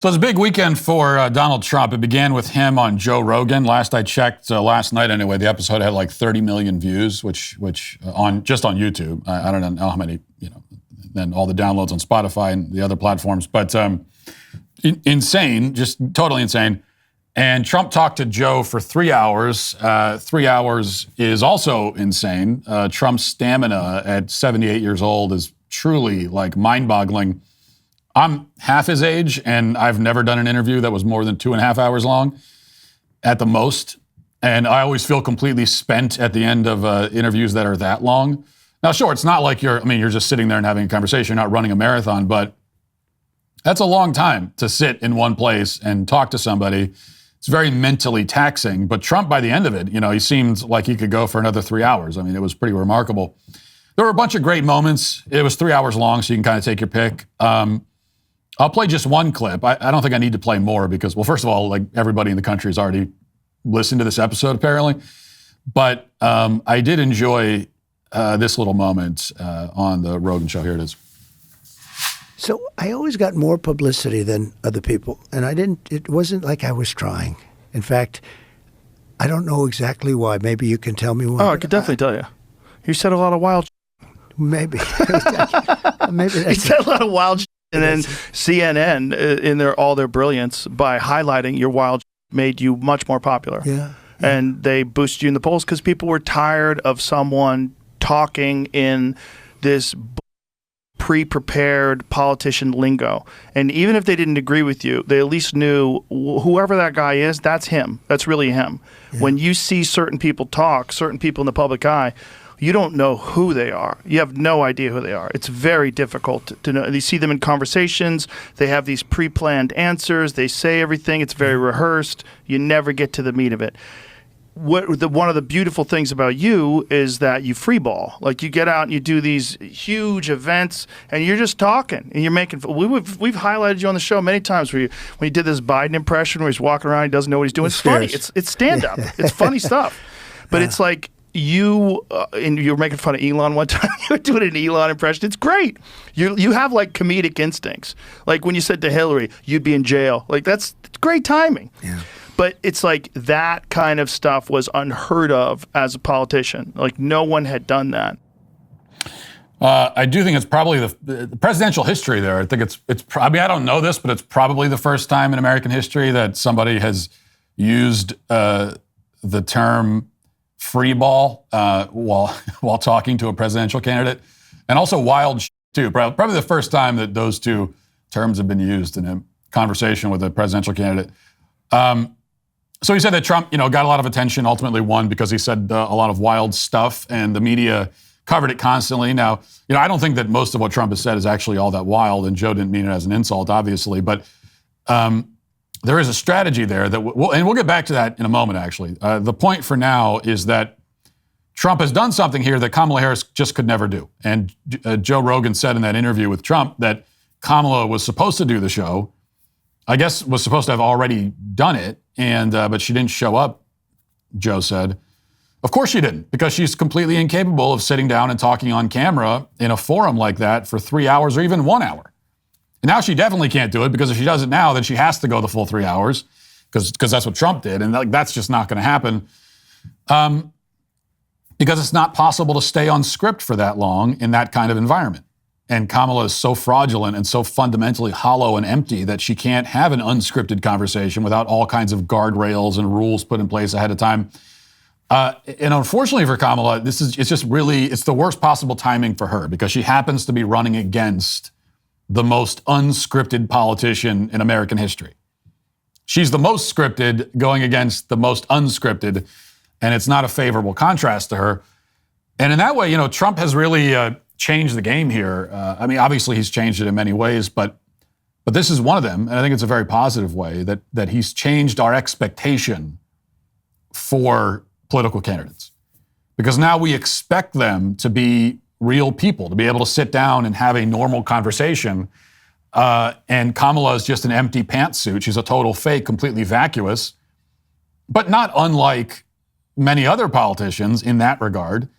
So it's a big weekend for Donald Trump. It began with him on Joe Rogan. Last I checked, last night anyway, the episode had like 30 million views, which on just on YouTube. I don't know how many, then all the downloads on Spotify and the other platforms. But insane, just totally insane. And Trump talked to Joe for 3 hours. 3 hours is also insane. Trump's stamina at 78 years old is truly like mind-boggling. I'm half his age, and I've never done an interview that was more than 2.5 hours long at the most. And I always feel completely spent at the end of interviews that are that long. Now, sure, it's not like you're just sitting there and having a conversation, you're not running a marathon, but that's a long time to sit in one place and talk to somebody. It's very mentally taxing. But Trump, by the end of it, he seemed like he could go for another 3 hours. I mean, it was pretty remarkable. There were a bunch of great moments. It was 3 hours long, so you can kind of take your pick. I'll play just one clip. I don't think I need to play more because, well, first of all, like everybody in the country has already listened to this episode, apparently. But I did enjoy this little moment on the Rogan show. Here it is. So I always got more publicity than other people, and it wasn't like I was trying. In fact, I don't know exactly why. Maybe you can tell me why. Oh, I could definitely tell you. You said a lot of wild Maybe. Maybe You said a lot of wild and then CNN, in all their brilliance, by highlighting your wild made you much more popular. Yeah. And they boosted you in the polls because people were tired of someone talking in this pre-prepared politician lingo. And even if they didn't agree with you, they at least knew whoever that guy is, that's him. That's really him. Yeah. When you see certain people talk, certain people in the public eye, you don't know who they are. You have no idea who they are. It's very difficult to know. You see them in conversations. They have these pre-planned answers. They say everything. It's very rehearsed. You never get to the meat of it. One of the beautiful things about you is that you freeball. Like you get out and you do these huge events and you're just talking and you're making. We've highlighted you on the show many times when you did this Biden impression where he's walking around, he doesn't know what he's doing. It's funny. It's stand up. It's funny stuff. But it's like. And you were making fun of Elon one time. You were doing an Elon impression. It's great. You have like comedic instincts. Like when you said to Hillary, you'd be in jail. Like it's great timing. Yeah. But it's like that kind of stuff was unheard of as a politician. Like no one had done that. I do think it's probably the presidential history there. I think it's. I mean, I don't know this, but it's probably the first time in American history that somebody has used the term free ball while talking to a presidential candidate, and also wild too. Probably the first time that those two terms have been used in a conversation with a presidential candidate. So he said that Trump, got a lot of attention, ultimately won because he said a lot of wild stuff, and the media covered it constantly. Now, I don't think that most of what Trump has said is actually all that wild, and Joe didn't mean it as an insult, obviously, but there is a strategy there that we'll get back to that in a moment, actually. The point for now is that Trump has done something here that Kamala Harris just could never do. And Joe Rogan said in that interview with Trump that Kamala was supposed to do the show. I guess was supposed to have already done it, but she didn't show up, Joe said. Of course she didn't, because she's completely incapable of sitting down and talking on camera in a forum like that for 3 hours or even 1 hour. And now she definitely can't do it, because if she does it now, then she has to go the full 3 hours, because that's what Trump did, and that's just not going to happen. Because it's not possible to stay on script for that long in that kind of environment. And Kamala is so fraudulent and so fundamentally hollow and empty that she can't have an unscripted conversation without all kinds of guardrails and rules put in place ahead of time. And unfortunately for Kamala, it's the worst possible timing for her, because she happens to be running against the most unscripted politician in American history. She's the most scripted going against the most unscripted, and it's not a favorable contrast to her. And in that way, Trump has really changed the game here. Obviously he's changed it in many ways, but this is one of them, and I think it's a very positive way that he's changed our expectation for political candidates. Because now we expect them to be real people, to be able to sit down and have a normal conversation. And Kamala is just an empty pantsuit. She's a total fake, completely vacuous, but not unlike many other politicians in that regard.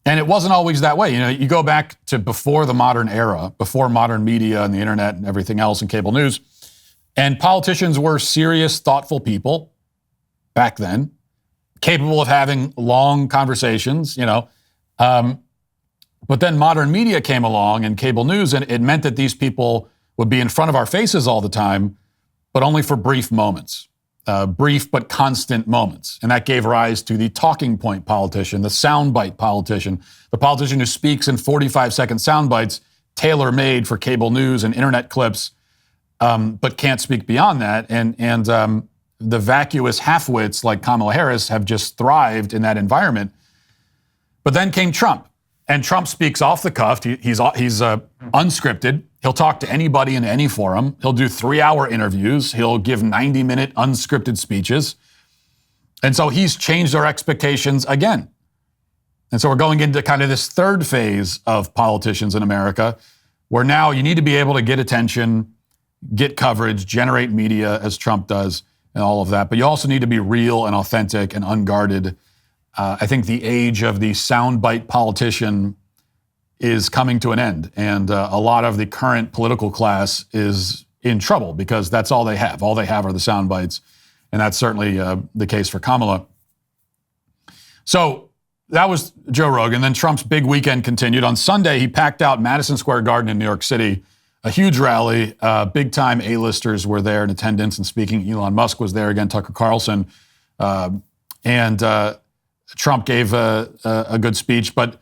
And it wasn't always that way. You go back to before the modern era, before modern media and the internet and everything else and cable news, and politicians were serious, thoughtful people back then, capable of having long conversations, But then modern media came along and cable news, and it meant that these people would be in front of our faces all the time, but only for brief moments, brief but constant moments. And that gave rise to the talking point politician, the soundbite politician, the politician who speaks in 45-second sound bites, tailor-made for cable news and internet clips, but can't speak beyond that. And the vacuous half-wits like Kamala Harris have just thrived in that environment. But then came Trump. And Trump speaks off the cuff. He's unscripted. He'll talk to anybody in any forum. He'll do 3-hour interviews. He'll give 90-minute unscripted speeches. And so he's changed our expectations again. And so we're going into kind of this third phase of politicians in America, where now you need to be able to get attention, get coverage, generate media as Trump does, and all of that. But you also need to be real and authentic and unguarded. I think the age of the soundbite politician is coming to an end. And a lot of the current political class is in trouble because that's all they have. All they have are the sound bites. And that's certainly the case for Kamala. So that was Joe Rogan. Then Trump's big weekend continued. On Sunday, he packed out Madison Square Garden in New York City, a huge rally. Big-time A-listers were there in attendance and speaking. Elon Musk was there again, Tucker Carlson. Trump gave a good speech. But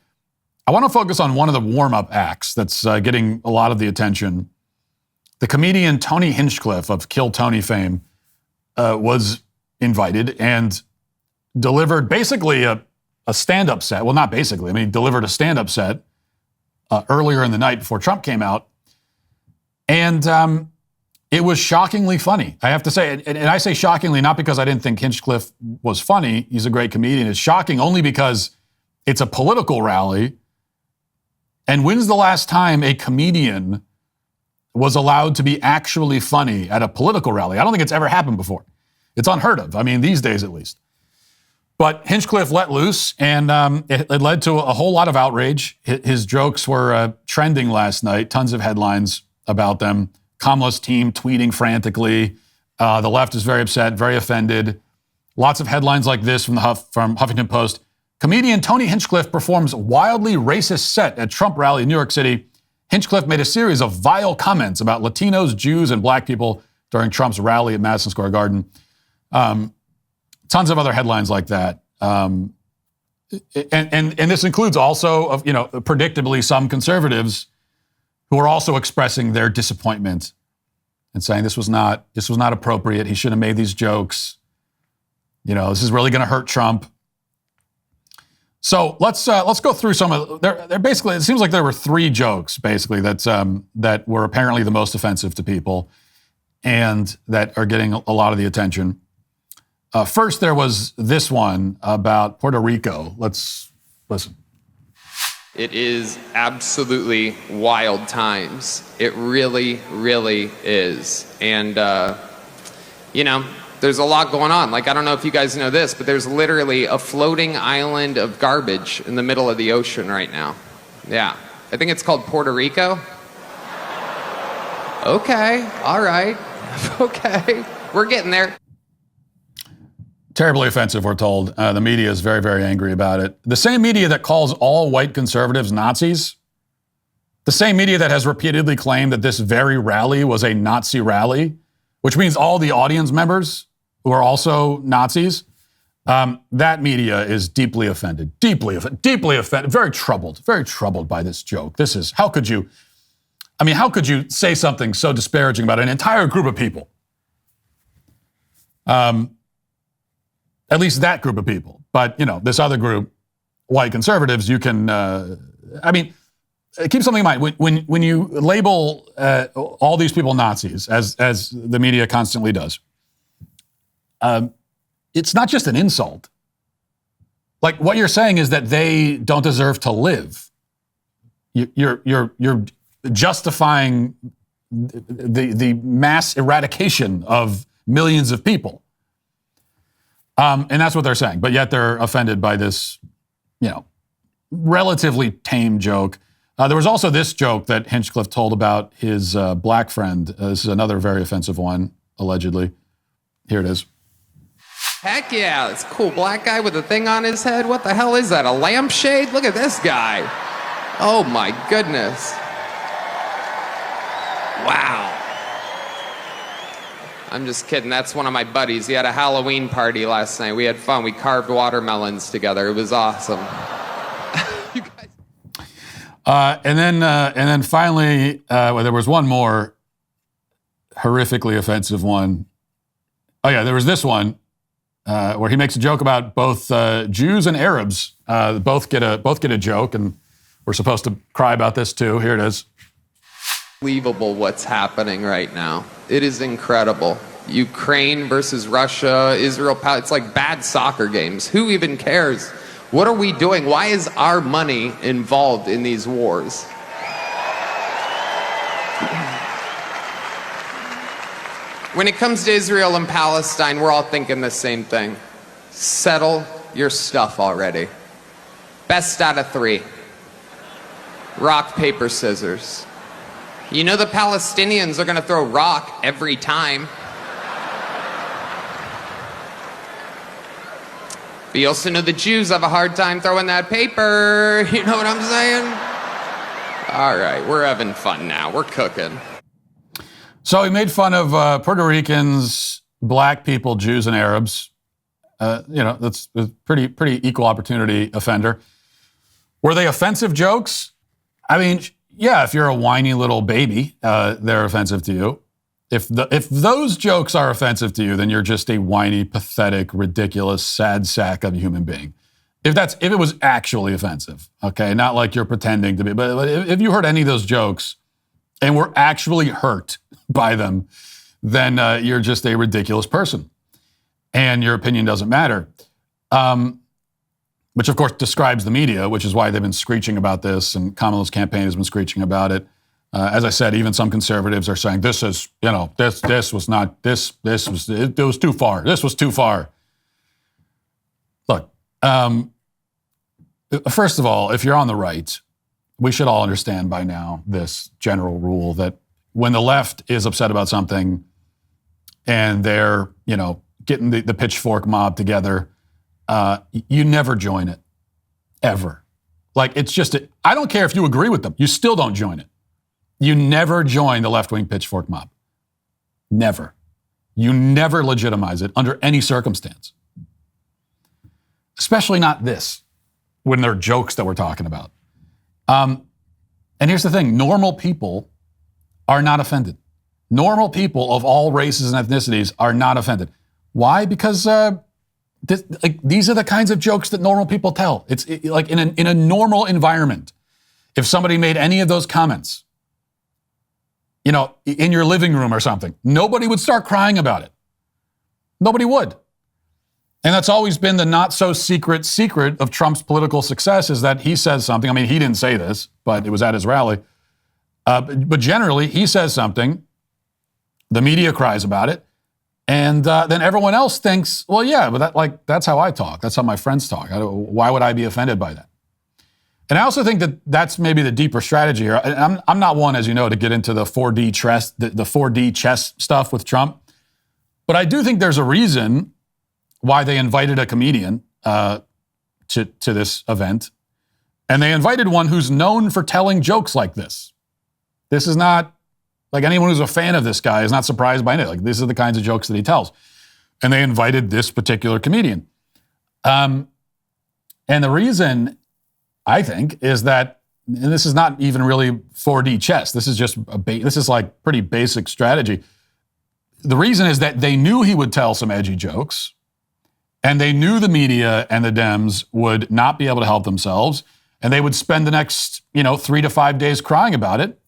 I want to focus on one of the warm-up acts that's getting a lot of the attention. The comedian Tony Hinchcliffe of Kill Tony fame was invited and delivered basically a stand-up set. Well, not basically. I mean, he delivered a stand-up set earlier in the night before Trump came out. And it was shockingly funny, I have to say. And I say shockingly not because I didn't think Hinchcliffe was funny. He's a great comedian. It's shocking only because it's a political rally. And when's the last time a comedian was allowed to be actually funny at a political rally? I don't think it's ever happened before. It's unheard of. I mean, these days at least. But Hinchcliffe let loose, and it led to a whole lot of outrage. His jokes were trending last night, tons of headlines about them. Kamala's team tweeting frantically. The left is very upset, very offended. Lots of headlines like this from Huffington Post. Comedian Tony Hinchcliffe performs wildly racist set at Trump rally in New York City. Hinchcliffe made a series of vile comments about Latinos, Jews, and black people during Trump's rally at Madison Square Garden. Tons of other headlines like that. And this includes also, predictably, some conservatives who are also expressing their disappointment and saying this was not appropriate. He shouldn't have made these jokes. This is really going to hurt Trump. So let's go through some of. They're basically. It seems like there were 3 jokes basically that were apparently the most offensive to people, and that are getting a lot of the attention. First, there was this one about Puerto Rico. Let's listen. It is absolutely wild times. It really, really is. And, there's a lot going on. Like, I don't know if you guys know this, but there's literally a floating island of garbage in the middle of the ocean right now. Yeah. I think it's called Puerto Rico. Okay. All right. Okay. We're getting there. Terribly offensive, we're told. The media is very, very angry about it. The same media that calls all white conservatives Nazis, the same media that has repeatedly claimed that this very rally was a Nazi rally, which means all the audience members who are also Nazis, that media is deeply offended, deeply offended, very troubled by this joke. This is, how could you say something so disparaging about an entire group of people? At least that group of people. But, this other group, white conservatives, you can, keep something in mind. When you label all these people Nazis, as the media constantly does, it's not just an insult. Like, what you're saying is that they don't deserve to live. You're justifying the mass eradication of millions of people. And that's what they're saying. But yet they're offended by this, relatively tame joke. There was also this joke that Hinchcliffe told about his black friend. This is another very offensive one, allegedly. Here it is. Heck yeah, this cool black guy with a thing on his head. What the hell is that, a lampshade? Look at this guy. Oh my goodness. Wow. I'm just kidding. That's one of my buddies. He had a Halloween party last night. We had fun. We carved watermelons together. It was awesome. You guys. And then finally, there was one more horrifically offensive one. Oh yeah, there was this one where he makes a joke about both Jews and Arabs. Both get a joke, and we're supposed to cry about this too. Here it is. Unbelievable what's happening right now. It is incredible. Ukraine versus Russia, Israel, it's like bad soccer games. Who even cares? What are we doing? Why is our money involved in these wars? When it comes to Israel and Palestine, we're all thinking the same thing. Settle your stuff already. Best out of 3. Rock, paper, scissors. You know the Palestinians are going to throw rock every time. But you also know the Jews have a hard time throwing that paper. You know what I'm saying? All right, we're having fun now. We're cooking. So he made fun of Puerto Ricans, black people, Jews, and Arabs. That's a pretty equal opportunity offender. Were they offensive jokes? I mean, yeah, if you're a whiny little baby, they're offensive to you. If those jokes are offensive to you, then you're just a whiny, pathetic, ridiculous, sad sack of a human being. If it was actually offensive, okay, not like you're pretending to be, but if you heard any of those jokes and were actually hurt by them, then you're just a ridiculous person, and your opinion doesn't matter. Which of course describes the media, which is why they've been screeching about this, and Kamala's campaign has been screeching about it. As I said, even some conservatives are saying this was too far. This was too far. Look, first of all, if you're on the right, we should all understand by now this general rule that when the left is upset about something and they're, getting the pitchfork mob together, you never join it, ever. Like, it's just, I don't care if you agree with them, you still don't join it. You never join the left-wing pitchfork mob. Never. You never legitimize it under any circumstance. Especially not this, when they're jokes that we're talking about. And here's the thing, normal people are not offended. Normal people of all races and ethnicities are not offended. Why? Because these are the kinds of jokes that normal people tell. It's like in a normal environment. If somebody made any of those comments, in your living room or something, nobody would start crying about it. Nobody would. And that's always been the not so secret of Trump's political success, is that he says something. I mean, he didn't say this, but it was at his rally. But generally, he says something, the media cries about it, and then everyone else thinks, well, yeah, but that's how I talk. That's how my friends talk. Why would I be offended by that? And I also think that that's maybe the deeper strategy here. I'm not one, as you know, to get into the 4D chess stuff with Trump, but I do think there's a reason why they invited a comedian to this event, and they invited one who's known for telling jokes like this. This is not, like, anyone who's a fan of this guy is not surprised by it. Like, these are the kinds of jokes that he tells. And they invited this particular comedian. And the reason, I think, is that, and this is not even really 4D chess. This is just this is like pretty basic strategy. The reason is that they knew he would tell some edgy jokes, and they knew the media and the Dems would not be able to help themselves, and they would spend the next, 3 to 5 days crying about it.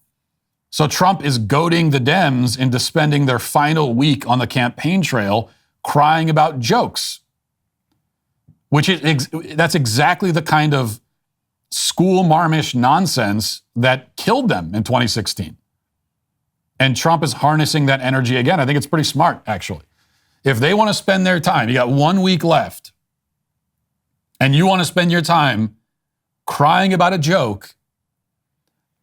So Trump is goading the Dems into spending their final week on the campaign trail crying about jokes, that's exactly the kind of school marmish nonsense that killed them in 2016. And Trump is harnessing that energy again. I think it's pretty smart, actually. If they want to spend their time, you got 1 week left, and you want to spend your time crying about a joke,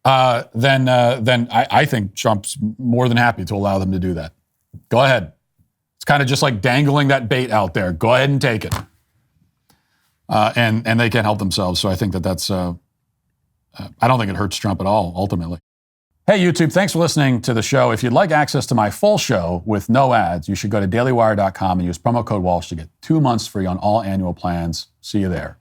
then I think Trump's more than happy to allow them to do that. Go ahead. It's kind of just like dangling that bait out there. Go ahead and take it. And they can't help themselves. So I think that's, I don't think it hurts Trump at all, ultimately. Hey, YouTube, thanks for listening to the show. If you'd like access to my full show with no ads, you should go to dailywire.com and use promo code Walsh to get 2 months free on all annual plans. See you there.